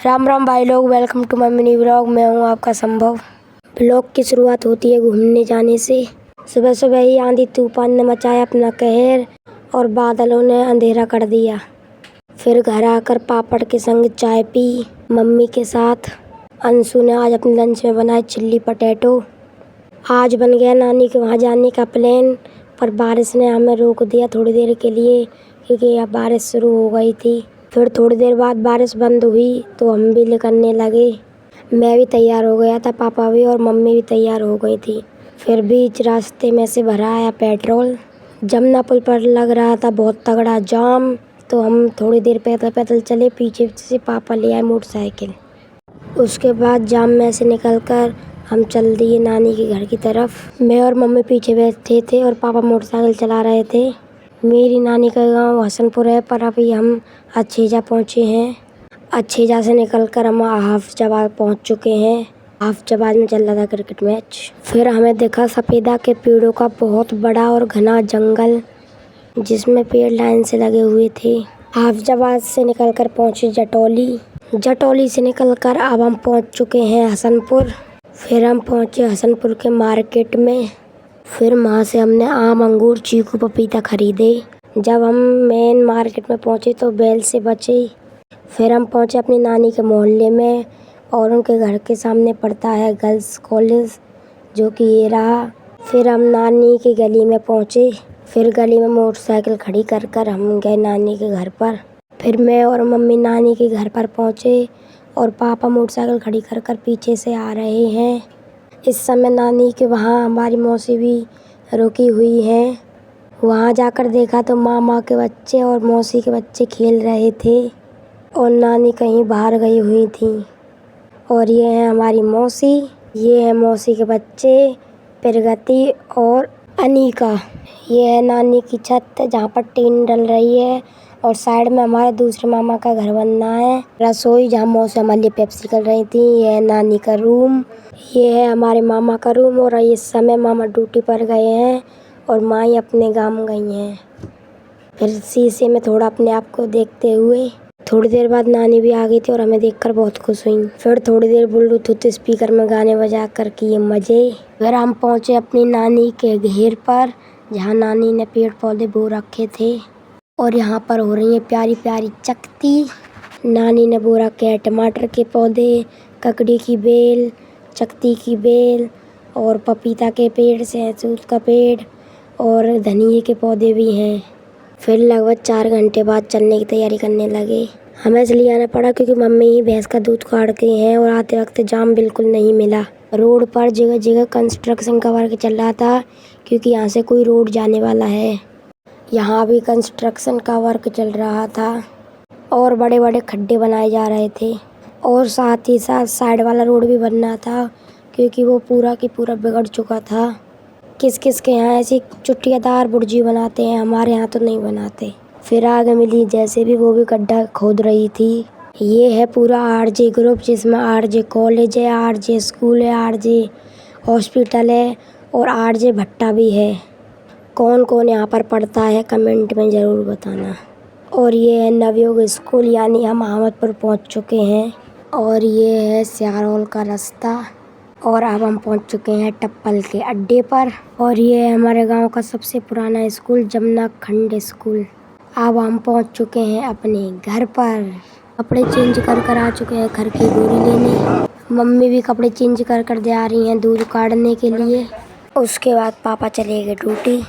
राम राम भाई लोग, welcome to my mini blog. मैं हूँ आपका संभव। ब्लॉग की शुरुआत होती है घूमने जाने से। सुबह सुबह ही आंधी तूफान ने मचाया अपना कहर और बादलों ने अंधेरा कर दिया। फिर घर आकर पापड़ के संग चाय पी मम्मी के साथ। अंशु ने आज अपने लंच में बनाए चिल्ली पटेटो। आज बन गया नानी के वहाँ जाने का प्लान, पर बारिश ने हमें रोक दिया थोड़ी देर के लिए, क्योंकि अब बारिश शुरू हो गई थी। फिर थोड़ी देर बाद बारिश बंद हुई तो हम भी निकलने लगे। मैं भी तैयार हो गया था, पापा भी और मम्मी भी तैयार हो गई थी। फिर बीच रास्ते में से भरा आया पेट्रोल। जमुना पुल पर लग रहा था बहुत तगड़ा जाम, तो हम थोड़ी देर पैदल पैदल चले। पीछे से पापा ले आए मोटरसाइकिल। उसके बाद जाम में से निकलकर हम चल दिए नानी के घर की तरफ। मैं और मम्मी पीछे बैठे थे और पापा मोटरसाइकिल चला रहे थे। मेरी नानी का गांव हसनपुर है, पर अभी हम अच्छेजा पहुँचे हैं। अच्छेजा से निकलकर हम हाफजाबाद पहुँच चुके हैं। हाफजाबाद में चल रहा था क्रिकेट मैच। फिर हमें देखा सफेदा के पेड़ों का बहुत बड़ा और घना जंगल, जिसमें पेड़ लाइन से लगे हुए थे। हाफजाबाद से निकलकर पहुँचे जटौली। जटौली से निकलकर अब हम पहुँच चुके हैं हसनपुर। फिर हम पहुँचे हसनपुर के मार्केट में। फिर वहाँ से हमने आम, अंगूर, चीकू, पपीता खरीदे। जब हम मेन मार्केट में पहुँचे तो बैल से बचे। फिर हम पहुँचे अपनी नानी के मोहल्ले में, और उनके घर के सामने पड़ता है गर्ल्स कॉलेज, जो कि ये रहा। फिर हम नानी की गली में पहुँचे। फिर गली में मोटरसाइकिल खड़ी कर हम गए नानी के घर पर। फिर मैं और मम्मी नानी के घर पर पहुँचे और पापा मोटरसाइकिल खड़ी कर पीछे से आ रहे हैं। इस समय नानी के वहाँ हमारी मौसी भी रुकी हुई है। वहाँ जाकर देखा तो मामा के बच्चे और मौसी के बच्चे खेल रहे थे और नानी कहीं बाहर गई हुई थी। और ये है हमारी मौसी, ये है मौसी के बच्चे प्रगति और अनिका। ये है नानी की छत जहाँ पर टीन डल रही है, और साइड में हमारे दूसरे मामा का घर बनना है। रसोई जहाँ मौसी हमारे लिए पेप्सी कर रही थी। ये है नानी का रूम, ये है हमारे मामा का रूम। और इस समय मामा ड्यूटी पर गए हैं और माई अपने गांव गई हैं। फिर शीशे में थोड़ा अपने आप को देखते हुए थोड़ी देर बाद नानी भी आ गई थी और हमें देखकर बहुत खुश हुई। फिर थोड़ी देर ब्लूटूथ स्पीकर में गाने बजा कर किए मजे। फिर हम पहुँचे अपनी नानी के घेर पर, जहाँ नानी ने पेड़ पौधे बो रखे थे, और यहाँ पर हो रही है प्यारी प्यारी चकती। नानी ने बो रखे हैं टमाटर के पौधे, ककड़ी की बेल, चकती की बेल, और पपीता के पेड़, सहतूत का पेड़, और धनिये के पौधे भी हैं। फिर लगभग 4 घंटे बाद चलने की तैयारी करने लगे। हमें इसलिए आना पड़ा क्योंकि मम्मी ही भैंस का दूध काट गई हैं और आते वक्त जाम बिल्कुल नहीं मिला। रोड पर जगह जगह कंस्ट्रक्शन का वर्क चल रहा था, क्योंकि यहाँ से कोई रोड जाने वाला है। यहाँ भी कंस्ट्रक्शन का वर्क चल रहा था और बड़े बड़े खड्डे बनाए जा रहे थे, और साथ ही साथ साइड वाला रोड भी बनना था, क्योंकि वो पूरा की पूरा बिगड़ चुका था। किस किस के यहाँ ऐसी चुटियादार बुर्जी बनाते हैं, हमारे यहाँ तो नहीं बनाते। फिर आगे मिली जैसे भी, वो भी गड्ढा खोद रही थी। ये है पूरा आरजे ग्रुप, जिसमें आरजे कॉलेज है, आरजे स्कूल है, आरजे हॉस्पिटल है और आरजे भट्टा भी है। कौन कौन यहाँ पर पढ़ता है कमेंट में ज़रूर बताना। और ये है नवयोग स्कूल, यानी हम अहमदपुर पहुँच चुके हैं। और ये है सियारोल का रास्ता, और अब हम पहुँच चुके हैं टप्पल के अड्डे पर। और ये है हमारे गांव का सबसे पुराना स्कूल, जमुना खंड स्कूल। अब हम पहुँच चुके हैं अपने घर पर। कपड़े चेंज कर आ चुके हैं घर की बोरी लेने। मम्मी भी कपड़े चेंज कर जा रही हैं दूध काटने के लिए। उसके बाद पापा चले गए ड्यूटी।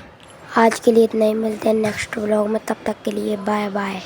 आज के लिए इतना ही, मिलते हैं नेक्स्ट व्लॉग में, तब तक के लिए बाय बाय।